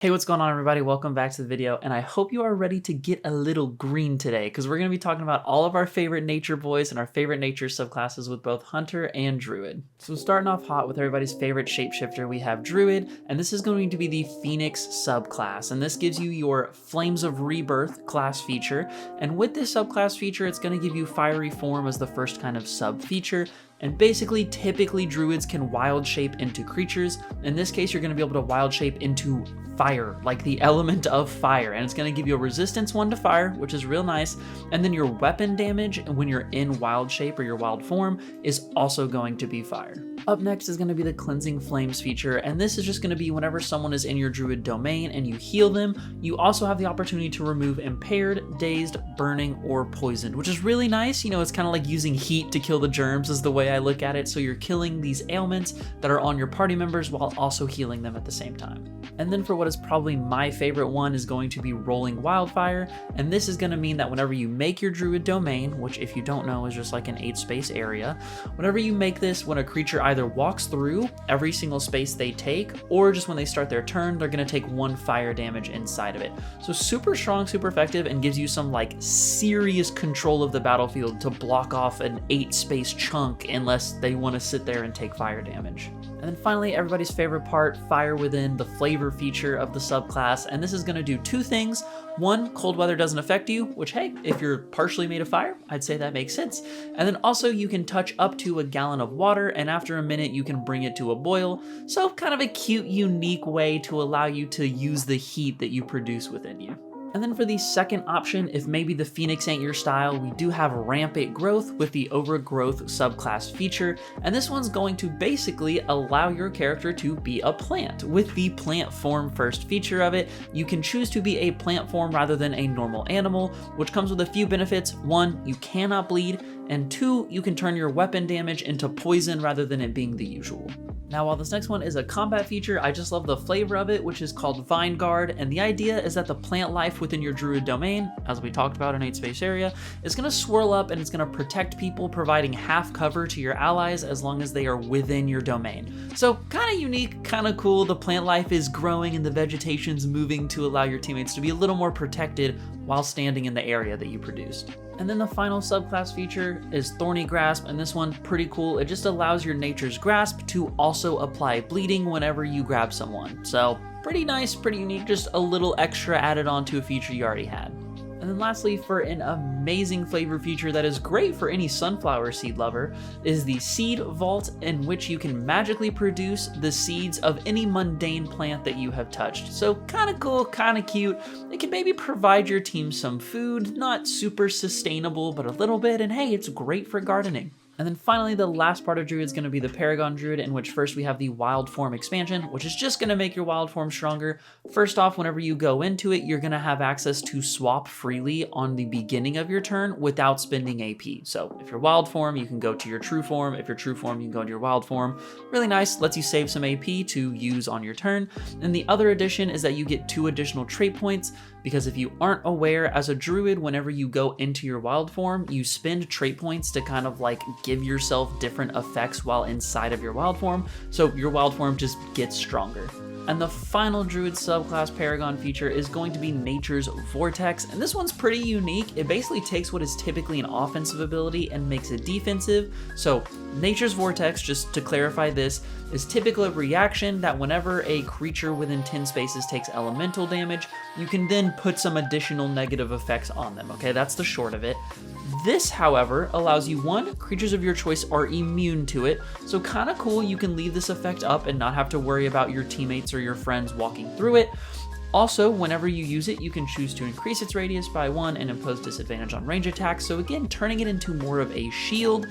Hey, what's going on everybody? Welcome back to the video, and I hope you are ready to get a little green today, because we're going to be talking about all of our favorite nature boys and our favorite nature subclasses with both Hunter and Druid. So starting off hot with everybody's favorite shapeshifter, we have Druid, and this is going to be the Phoenix subclass, and this gives you your Flames of Rebirth class feature, and with this subclass feature, it's going to give you Fiery Form as the first kind of sub feature. And basically, typically druids can wild shape into creatures. In this case, you're gonna be able to wild shape into fire, like the element of fire. And it's gonna give you a resistance 1 to fire, which is real nice. And then your weapon damage when you're in wild shape or your wild form is also going to be fire. Up next is gonna be the Cleansing Flames feature. And this is just gonna be whenever someone is in your druid domain and you heal them, you also have the opportunity to remove impaired, dazed, burning, or poisoned, which is really nice. You know, it's kind of like using heat to kill the germs is the way I look at it. So you're killing these ailments that are on your party members while also healing them at the same time. And then for what is probably my favorite one is going to be Rolling Wildfire. And this is going to mean that whenever you make your druid domain, which if you don't know is just like an 8-space area, whenever you make this, when a creature either walks through every single space they take, or just when they start their turn, they're going to take 1 fire damage inside of it. So super strong, super effective, and gives you some like serious control of the battlefield to block off an 8-space chunk unless they want to sit there and take fire damage. And then finally, everybody's favorite part, Fire Within, the flavor feature of the subclass. And this is going to do 2 things. 1, cold weather doesn't affect you, which, hey, if you're partially made of fire, I'd say that makes sense. And then also you can touch up to a gallon of water, and after a minute you can bring it to a boil. So kind of a cute, unique way to allow you to use the heat that you produce within you. And then for the second option, if maybe the Phoenix ain't your style, we do have Rampant Growth with the Overgrowth subclass feature, and this one's going to basically allow your character to be a plant. With the plant form first feature of it, you can choose to be a plant form rather than a normal animal, which comes with a few benefits. 1, you cannot bleed, and 2, you can turn your weapon damage into poison rather than it being the usual. Now, while this next one is a combat feature, I just love the flavor of it, which is called Vine Guard, and the idea is that the plant life within your druid domain, as we talked about in 8-space area, is going to swirl up and it's going to protect people, providing half cover to your allies as long as they are within your domain. So kind of unique, kind of cool. The plant life is growing and the vegetation's moving to allow your teammates to be a little more protected while standing in the area that you produced. And then the final subclass feature is Thorny Grasp, and this one pretty cool. It just allows your Nature's Grasp to also apply bleeding whenever you grab someone. So pretty nice, pretty unique, just a little extra added on to a feature you already had. And then lastly, for an amazing flavor feature that is great for any sunflower seed lover, is the Seed Vault, in which you can magically produce the seeds of any mundane plant that you have touched. So kind of cool, kind of cute. It can maybe provide your team some food, not super sustainable, but a little bit, and hey, it's great for gardening. And then finally, the last part of Druid is going to be the Paragon Druid, in which first we have the Wild Form expansion, which is just going to make your Wild Form stronger. First off, whenever you go into it, you're going to have access to swap freely on the beginning of your turn without spending AP. So if you're Wild Form, you can go to your True Form. If you're True Form, you can go to your Wild Form. Really nice, lets you save some AP to use on your turn. And the other addition is that you get 2 additional trait points, because if you aren't aware, as a druid, whenever you go into your wild form, you spend trait points to kind of like give yourself different effects while inside of your wild form, so your wild form just gets stronger. And the final druid subclass Paragon feature is going to be Nature's Vortex, and this one's pretty unique. It basically takes what is typically an offensive ability and makes it defensive. So Nature's Vortex, just to clarify this, is typically a reaction that whenever a creature within 10 spaces takes elemental damage, you can then put some additional negative effects on them, okay? That's the short of it. This, however, allows you 1, creatures of your choice are immune to it, so kind of cool, you can leave this effect up and not have to worry about your teammates or your friends walking through it. Also, whenever you use it, you can choose to increase its radius by 1 and impose disadvantage on range attacks, so again, turning it into more of a shield.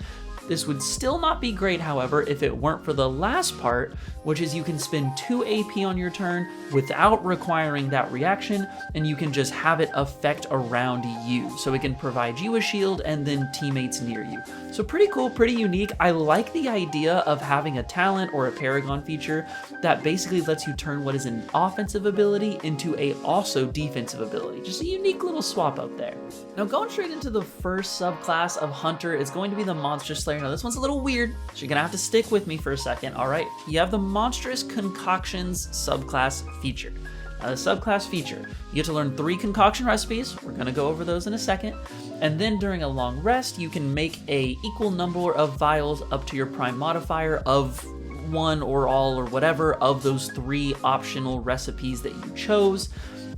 This would still not be great, however, if it weren't for the last part, which is you can spend 2 AP on your turn without requiring that reaction, and you can just have it affect around you. So it can provide you a shield and then teammates near you. So pretty cool, pretty unique. I like the idea of having a talent or a Paragon feature that basically lets you turn what is an offensive ability into a also defensive ability. Just a unique little swap up there. Now going straight into the first subclass of Hunter is going to be the Monster Slayer. Now this one's a little weird, so you're gonna have to stick with me for a second, all right? You have the Monstrous Concoctions subclass feature. Now the subclass feature, you get to learn 3 concoction recipes. We're gonna go over those in a second. And then during a long rest, you can make a equal number of vials up to your prime modifier of one or all or whatever of those 3 optional recipes that you chose.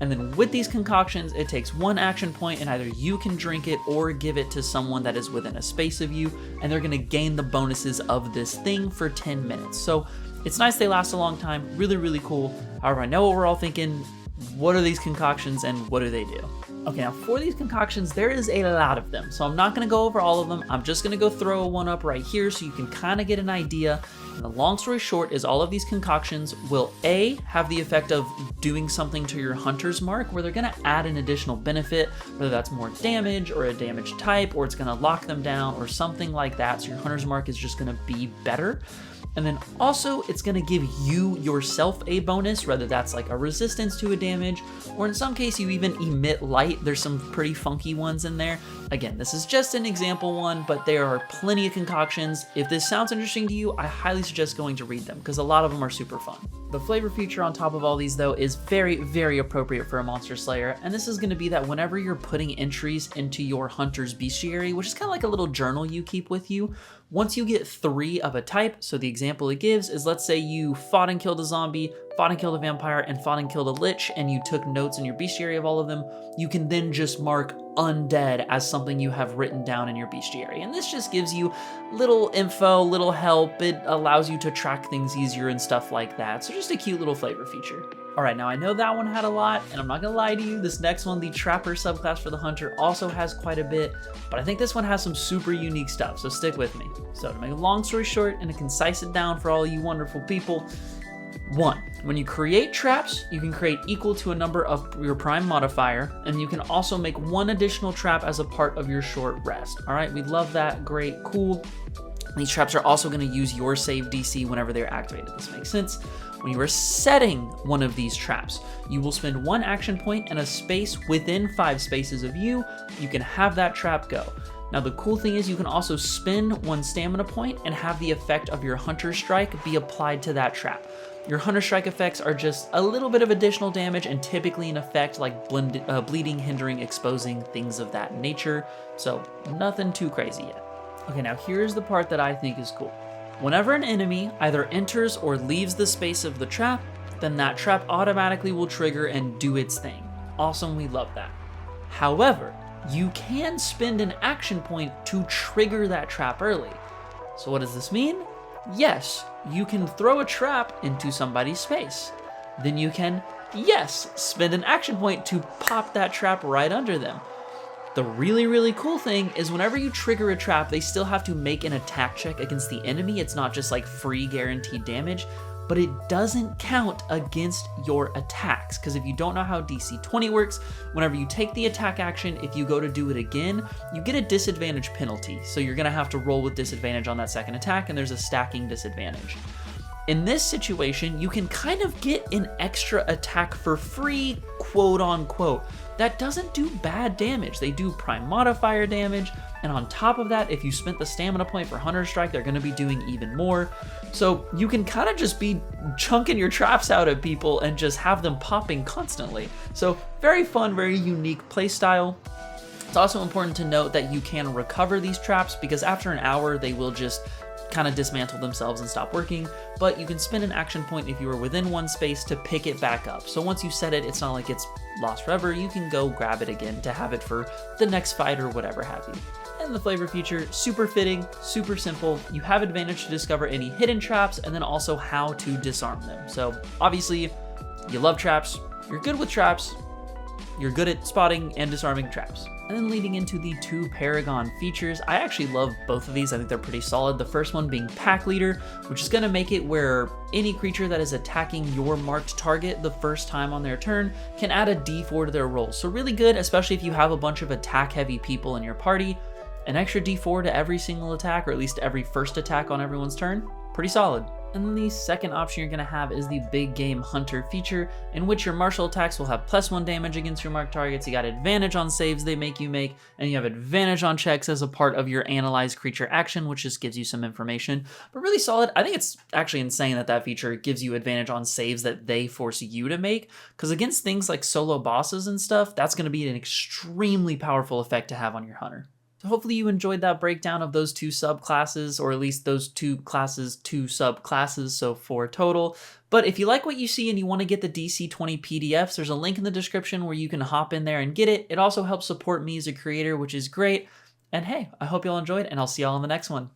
And then with these concoctions, it takes 1 action point and either you can drink it or give it to someone that is within a space of you, and they're gonna gain the bonuses of this thing for 10 minutes. So it's nice they last a long time, really, really cool. However, I know what we're all thinking, what are these concoctions and what do they do? Okay, now for these concoctions, there is a lot of them, so I'm not gonna go over all of them. I'm just gonna go throw one up right here so you can kind of get an idea. And the long story short is all of these concoctions will A, have the effect of doing something to your hunter's mark, where they're gonna add an additional benefit, whether that's more damage or a damage type, or it's gonna lock them down or something like that. So your hunter's mark is just gonna be better. And then also it's gonna give you yourself a bonus, whether that's like a resistance to a damage, or in some case you even emit light. There's some pretty funky ones in there. Again, this is just an example one, but there are plenty of concoctions. If this sounds interesting to you, I highly suggest going to read them because a lot of them are super fun. The flavor feature on top of all these though is very, very appropriate for a monster slayer. And this is gonna be that whenever you're putting entries into your hunter's bestiary, which is kind of like a little journal you keep with you, once you get 3 of a type, so the example it gives is, let's say you fought and killed a zombie, fought and killed a vampire, and fought and killed a lich, and you took notes in your bestiary of all of them, you can then just mark undead as something you have written down in your bestiary. And this just gives you little info, little help. It allows you to track things easier and stuff like that. So just a cute little flavor feature. All right, now I know that one had a lot, and I'm not gonna lie to you, this next one, the Trapper subclass for the Hunter, also has quite a bit, but I think this one has some super unique stuff, so stick with me. So to make a long story short and to concise it down for all you wonderful people, 1, when you create traps, you can create equal to a number of your prime modifier, and you can also make 1 additional trap as a part of your short rest. All right, we love that, great, cool. These traps are also gonna use your save DC whenever they're activated. This makes sense. When you are setting one of these traps, you will spend 1 action point and a space within 5 spaces of you. You can have that trap go. Now the cool thing is you can also spend 1 stamina point and have the effect of your Hunter Strike be applied to that trap. Your Hunter Strike effects are just a little bit of additional damage and typically an effect like bleeding, hindering, exposing, things of that nature. So nothing too crazy yet. Okay, now here's the part that I think is cool. Whenever an enemy either enters or leaves the space of the trap, then that trap automatically will trigger and do its thing. Awesome, we love that. However, you can spend an action point to trigger that trap early. So what does this mean? Yes, you can throw a trap into somebody's space. Then you can, yes, spend an action point to pop that trap right under them. The really, really cool thing is whenever you trigger a trap, they still have to make an attack check against the enemy. It's not just like free guaranteed damage, but it doesn't count against your attacks. Because if you don't know how DC20 works, whenever you take the attack action, if you go to do it again, you get a disadvantage penalty. So you're gonna have to roll with disadvantage on that second attack, and there's a stacking disadvantage. In this situation, you can kind of get an extra attack for free, quote unquote. That doesn't do bad damage. They do prime modifier damage, and on top of that, if you spent the stamina point for Hunter Strike, they're gonna be doing even more. So you can kind of just be chunking your traps out at people and just have them popping constantly. So very fun, very unique playstyle. It's also important to note that you can recover these traps because after an hour, they will just kind of dismantle themselves and stop working, but you can spend an action point if you are within 1 space to pick it back up. So once you set it, it's not like it's lost forever. You can go grab it again to have it for the next fight or whatever have you. And the flavor feature, super fitting, super simple. You have advantage to discover any hidden traps and then also how to disarm them. So obviously, you love traps, you're good with traps, you're good at spotting and disarming traps. And then leading into the 2 Paragon features, I actually love both of these. I think they're pretty solid. The first one being Pack Leader, which is gonna make it where any creature that is attacking your marked target the first time on their turn can add a D4 to their roll. So really good, especially if you have a bunch of attack heavy people in your party. An extra D4 to every single attack, or at least every first attack on everyone's turn, pretty solid. And then the second option you're going to have is the Big Game Hunter feature, in which your martial attacks will have +1 damage against your marked targets. You got advantage on saves they make you make, and you have advantage on checks as a part of your analyze creature action, which just gives you some information. But really solid. I think it's actually insane that that feature gives you advantage on saves that they force you to make, because against things like solo bosses and stuff, that's going to be an extremely powerful effect to have on your Hunter. So hopefully you enjoyed that breakdown of those two subclasses, or at least those two classes, two subclasses, so 4 total. But if you like what you see and you want to get the DC20 PDFs, there's a link in the description where you can hop in there and get it. It also helps support me as a creator, which is great. And hey, I hope y'all enjoyed, and I'll see y'all in the next one.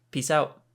Peace out.